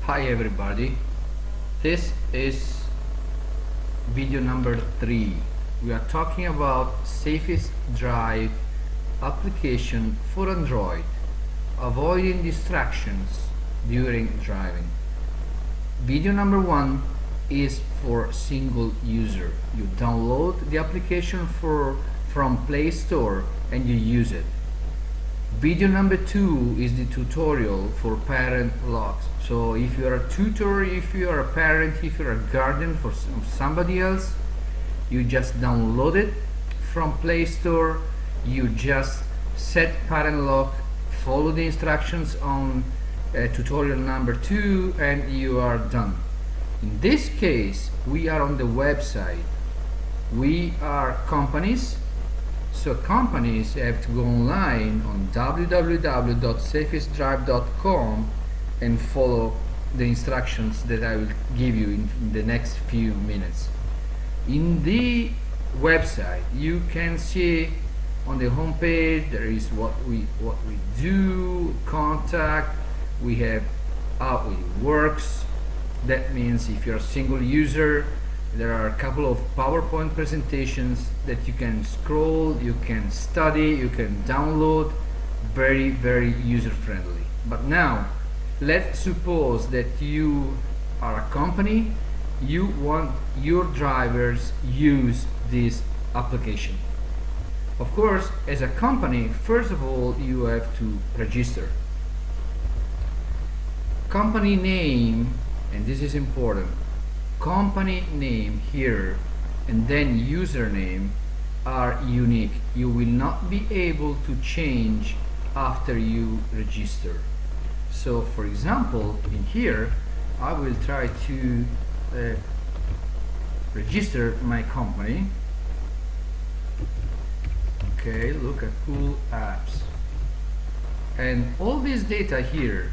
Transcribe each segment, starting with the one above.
Hi everybody, this is video number 3. We are talking about SAFESTDRIVE application for Android, avoiding distractions during driving. Video number 1 is for single user. You download the application from Play Store and you use it. Video number 2 is the tutorial for parent logs. So if you are a tutor, if you are a parent, if you are a guardian for somebody else, you just download it from Play Store, you just set parent log, follow the instructions on tutorial number 2, and you are done. In this case, we are on the website. We are companies. So companies have to go online on www.safestdrive.com and follow the instructions that I will give you in the next few minutes. In the website, you can see on the home page there is what we do, contact, we have how it works. That means if you're a single user, there are a couple of PowerPoint presentations that you can scroll, you can study, you can download. Very, very user-friendly. But now, let's suppose that you are a company, you want your drivers use this application. Of course, as a company, first of all, you have to register. Company name, and this is important, company name here and then username are unique. You will not be able to change after you register. So for example, in here I will try to register my company. Okay, look at cool apps, and all this data here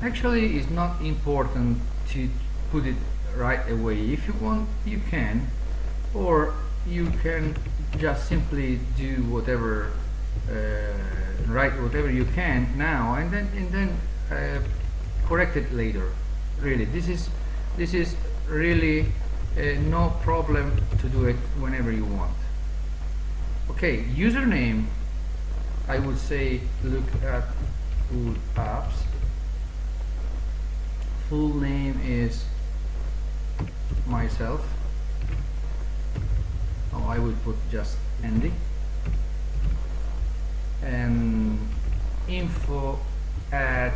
actually is not important to put it right away. If you want, you can, or you can just simply do whatever, write whatever you can now, and then correct it later. Really, this is really no problem to do it whenever you want. Okay, username, I would say look at Cool Apps. Full name is myself. Oh, I will put just Andy. And info at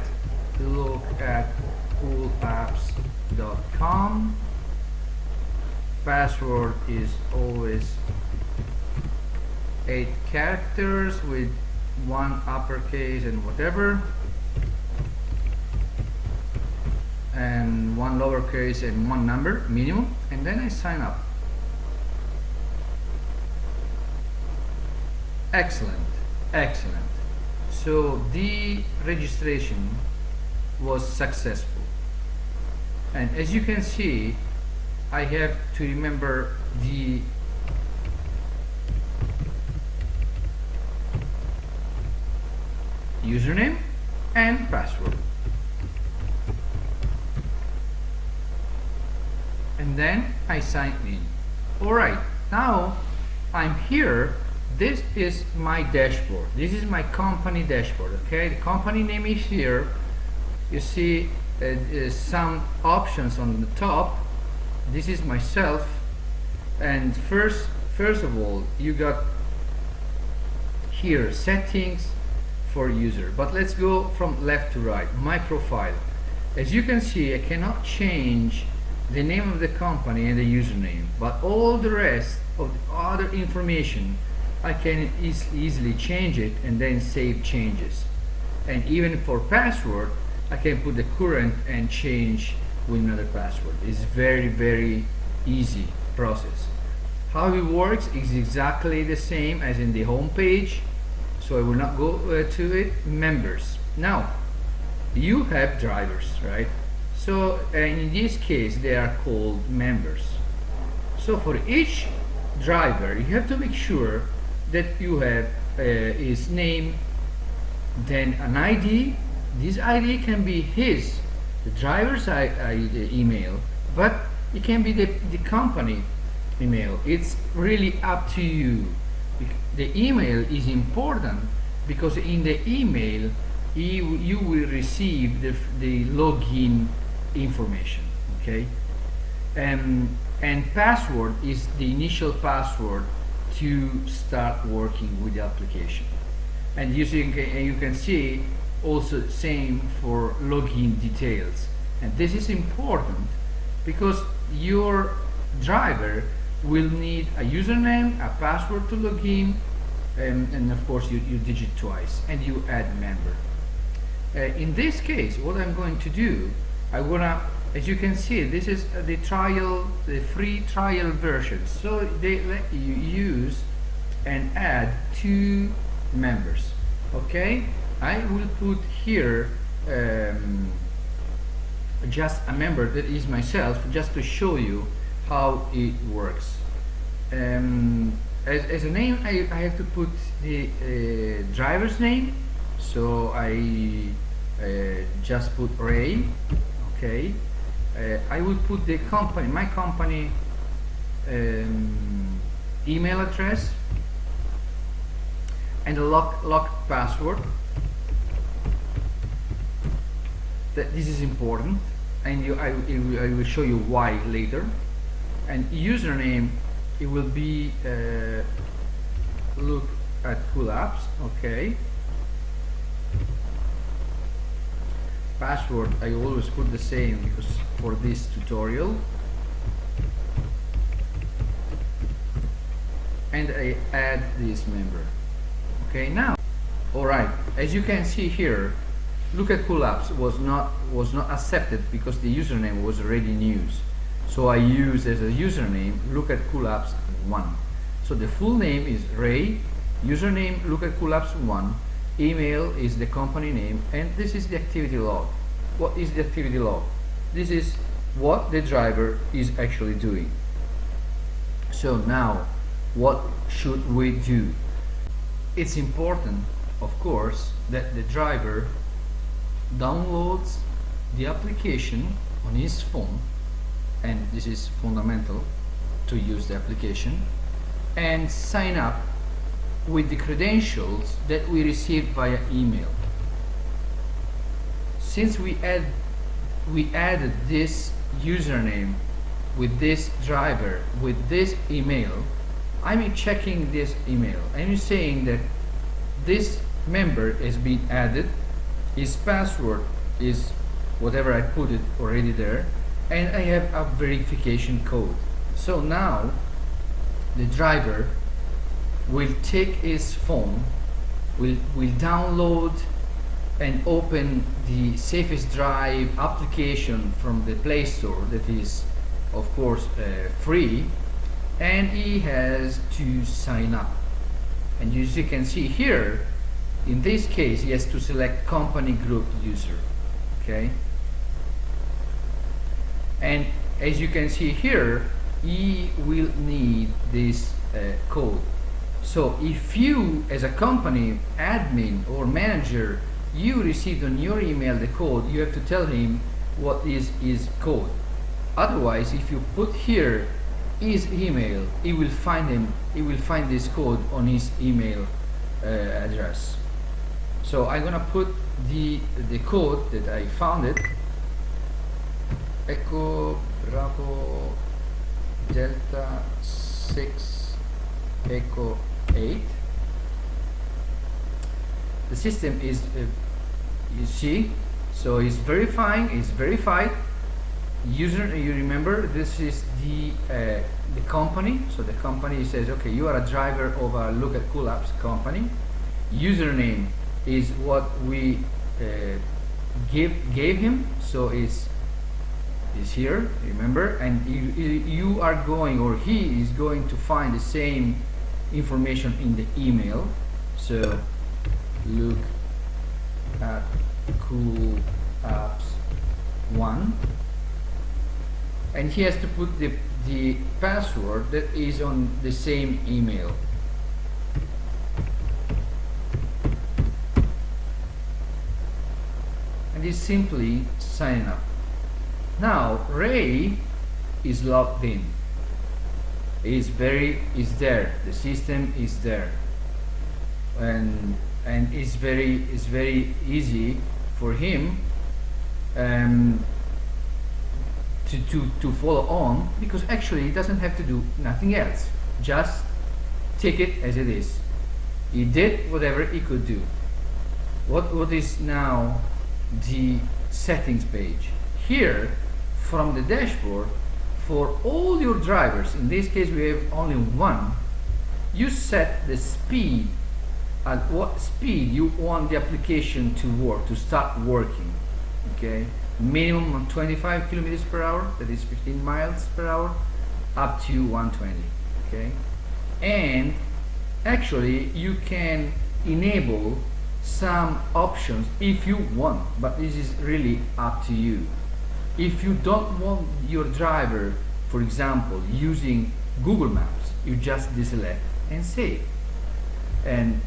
lookatcoolapps.com. Password is always 8 characters with 1 uppercase and whatever, and 1 lowercase and 1 number minimum, and then I sign up. Excellent, excellent. So the registration was successful, and as you can see, I have to remember the username and password, and then I sign in. Alright, now I'm here. This is my dashboard. This is my company dashboard. Okay, the company name is here. You see some options on the top. This is myself, and first of all, you got here settings for user. But let's go from left to right. My profile. As you can see, I cannot change the name of the company and the username, but all the rest of the other information I can easily change it and then save changes. And even for password, I can put the current and change with another password. It's very, very easy process. How it works is exactly the same as in the home page, so I will not go to it. Members. Now, you have drivers, right? So in this case, they are called members. So for each driver, you have to make sure that you have his name, then an ID. This ID can be his the driver's email, but it can be the company email. It's really up to you. The email is important because in the email you will receive the login information, okay? And password is the initial password to start working with the application. And you can see also same for login details. And this is important because your driver will need a username, a password to log in, and of course you digit twice, and you add member. In this case, what I'm going to do, as you can see, this is the free trial version. So they let you use and add 2 members. Okay, I will put here just a member that is myself, just to show you how it works. As a name, I have to put the driver's name, so I just put Ray. Okay, I will put the company, my company email address, and a locked password. This is important, and I will show you why later. And username, it will be look at Cool Apps. Okay. Password, I always put the same because for this tutorial. And I add this member. Okay, now, all right. As you can see here, look at Cool Apps was not accepted because the username was already in use. So I use as a username look at Cool Apps 1. So the full name is Ray, username look at Cool Apps 1, email is the company name, and this is the activity log. What is the activity log? This is what the driver is actually doing. So now, what should we do? It's important, of course, that the driver downloads the application on his phone, and this is fundamental to use the application, and sign up with the credentials that we received via email. Since we added this username with this driver with this email, I'm checking this email. I'm saying that this member has been added, his password is whatever I put it already there, and I have a verification code. So now the driver will take his phone, will download and open the SAFESTDRIVE application from the Play Store, that is of course free, and he has to sign up. And as you can see here, in this case he has to select company group user. Okay, and as you can see here, he will need this code. So if you as a company admin or manager, you received on your email the code, you have to tell him what is his code. Otherwise, if you put here his email, he will find this code on his email address. So I'm gonna put the code that I found it. Echo Bravo Delta 6 Echo 8. The system is you see, so it's verifying, it's verified. User, you remember this is the company. So the company says, okay, you are a driver of a Look at Cool Apps company. Username is what we gave him, so is here, remember, and you are going, or he is going to find the same information in the email. So Look at Cool Apps 1, and he has to put the password that is on the same email. And is simply sign up. Now Ray is logged in. Is there. The system is there, and it's very easy for him to follow on, because actually he doesn't have to do nothing else. Just take it as it is. He did whatever he could do. What is now the settings page? Here, from the dashboard, for all your drivers, in this case we have only one, you set the speed at what speed you want the application to work, to start working. Okay, minimum of 25 kilometers per hour, that is 15 miles per hour, up to 120. Okay, and actually you can enable some options if you want, but this is really up to you. If you don't want your driver, for example, using Google Maps, you just deselect and save. And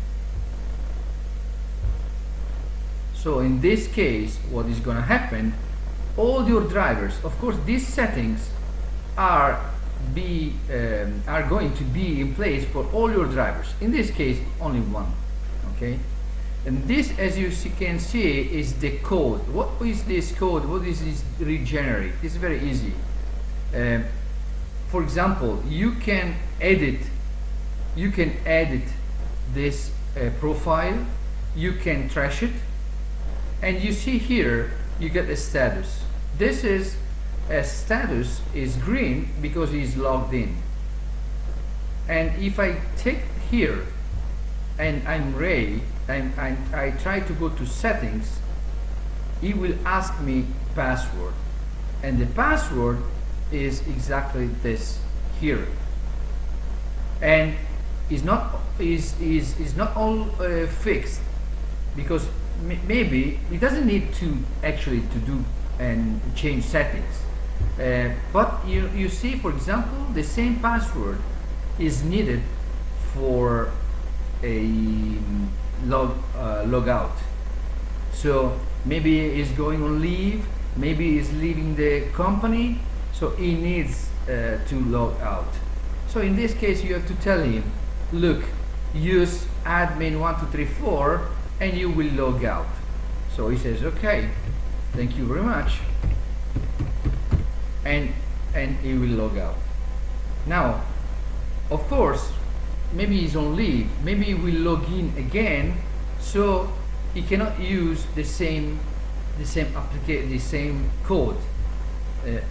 so in this case, what is going to happen, all your drivers, of course these settings are going to be in place for all your drivers. In this case, only one. Okay, and this, as you can see, is the code. What is this code? What is this regenerate? It's very easy. For example, you can edit this profile, you can trash it, and you see here you get a status. This is a status is green because he's logged in. And if I take here and I'm Ray and I try to go to settings, he will ask me password, and the password is exactly this here, and is not all fixed, because maybe it doesn't need to actually to do and change settings, but you see, for example, the same password is needed for a logout. So maybe he's going on leave, maybe he's leaving the company, so he needs to log out. So in this case you have to tell him, look, use admin1234 and you will log out. So he says, okay, thank you very much, and he will log out. Now, of course, maybe he's on leave, maybe he will log in again, so he cannot use the same code.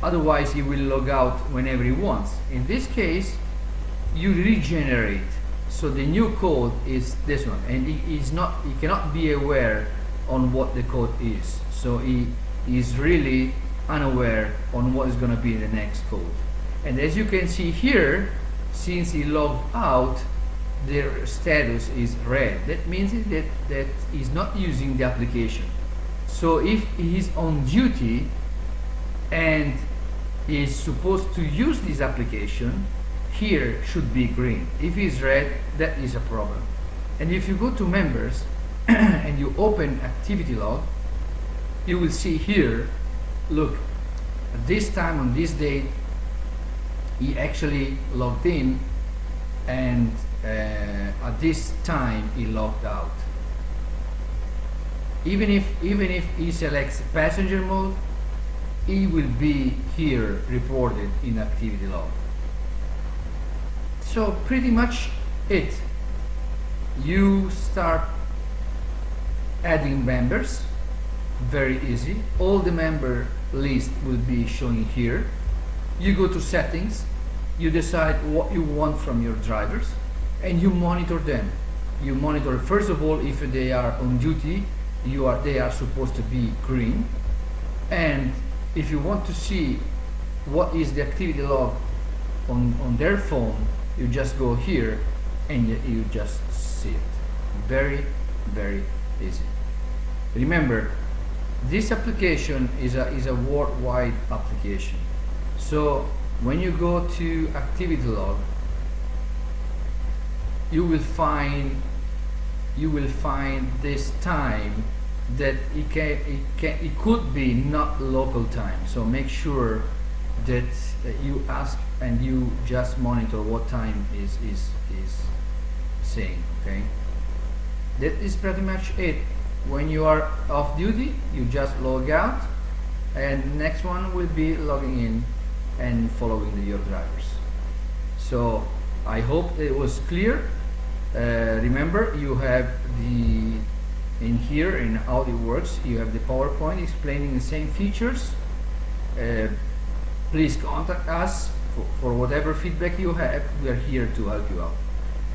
Otherwise he will log out whenever he wants. In this case you regenerate, so the new code is this one, and he cannot be aware on what the code is, so he is really unaware on what is going to be the next code. And as you can see here, since he logged out, their status is red. That means that he's not using the application. So if he's on duty and is supposed to use this application, here should be green. If he's red, that is a problem. And if you go to members and you open activity log, you will see here, look, at this time on this date he actually logged in, and at this time he logged out. Even if he selects passenger mode, he will be here reported in activity log. So pretty much it. You start adding members, very easy. All the member list will be showing here. You go to settings, you decide what you want from your drivers, and you monitor them. You monitor, first of all, if they are on duty, they are supposed to be green, and if you want to see what is the activity log on their phone, you just go here and you just see it. Very, very easy. Remember, this application is a worldwide application. So when you go to activity log, you will find this time that it could be not local time, so make sure that you ask and you just monitor what time is saying. Okay, that is pretty much it. When you are off duty, you just log out, and next one will be logging in and following your drivers. So I hope it was clear. Remember, you have in here in how it works, you have the PowerPoint explaining the same features. Please contact us for whatever feedback you have. We are here to help you out.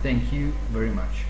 Thank you very much.